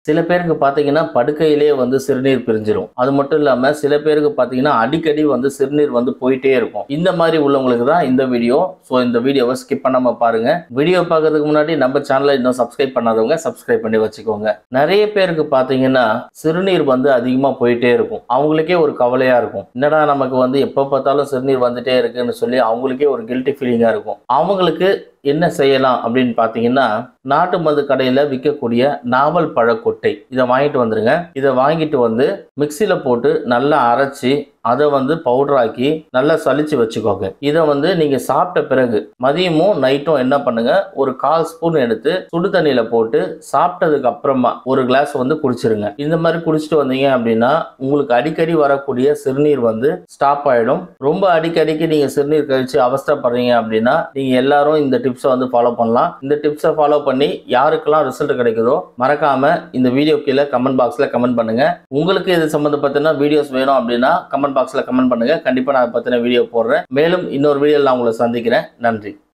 சில பேருக்கு பார்த்தீங்கன்னா, படுக்கையிலேயே வந்து சிறுநீர் பிரிஞ்சிரும். அது மட்டும் இல்லாம சில பேருக்கு பார்த்தீங்கன்னா, அடிக்கடி வந்து சிறுநீர் வந்து போயிட்டே இருக்கும். இந்த மாரி உள்ளவங்களுக்கு தான் இந்த வீடியோ. ஸோ இந்த வீடியோவ ஸ்கிப் பண்ணாம பாருங்க. வீடியோ பார்க்கறதுக்கு முன்னாடி நம்ம சேனல இன்னும் சப்ஸ்கிரைப் பண்ணாதவங்க சப்ஸ்கிரைப் பண்ணி வச்சுக்கோங்க. நெறைய பேருக்கு பார்த்தீங்கன்னா, சிறுநீர் வந்து அதிகமா போயிட்டே இருக்கும். அவங்களுக்கே ஒரு கவலையா இருக்கும். என்னடா நமக்கு வந்து எப்ப பார்த்தாலும் சிறுநீர் வந்துட்டே இருக்குன்னு சொல்லி அவங்களுக்கே ஒரு கில்ட்டி ஃபீலிங்கா இருக்கும். அவங்களுக்கு என்ன செய்யலாம் அப்படின்னு பார்த்தீங்கன்னா, நாட்டு மருந்து கடையில விற்கக்கூடிய நாவல் பழக்கொட்டை இதை வாங்கிட்டு வந்துருங்க. இதை வாங்கிட்டு வந்து மிக்சியில போட்டு நல்லா அரைச்சி அதை வந்து பவுடராக்கி நல்லா சலிச்சு வச்சுக்கோங்க. இதை வந்து நீங்க சாப்பிட்ட பிறகு மதியமும் நைட்டும் என்ன பண்ணுங்க, ஒரு 1/4 ஸ்பூன் எடுத்து சுடு தண்ணியில போட்டு சாப்பிட்டதுக்கு அப்புறமா ஒரு கிளாஸ் வந்து குடிச்சிருங்க. இந்த மாதிரி குடிச்சிட்டு வந்தீங்க அப்படின்னா உங்களுக்கு அடிக்கடி வரக்கூடிய சிறுநீர் வந்து ஸ்டாப் ஆயிடும். ரொம்ப அடிக்கடிக்கு நீங்க சிறுநீர் கழிச்சு அவஸ்தைப்படுறீங்க அப்படின்னா நீங்க எல்லாரும் இந்த டிப்ஸை வந்து ஃபாலோ பண்ணலாம். இந்த டிப்ஸை ஃபாலோ பண்ணி யாருக்கெல்லாம் ரிசல்ட் கிடைக்குதோ மறக்காம இந்த வீடியோ கீழே கமெண்ட் பாக்ஸ்ல கமெண்ட் பண்ணுங்க. உங்களுக்கு இது சம்பந்தப்பட்ட வீடியோஸ் வேணும் அப்படின்னா கமெண்ட் பாக்ஸ்ல கமெண்ட் பண்ணுங்க. கண்டிப்பா நான் அதை பத்தின வீடியோ போடுறேன். மேலும் இன்னொரு வீடியோல நான் உங்களை சந்திக்கிறேன். நன்றி.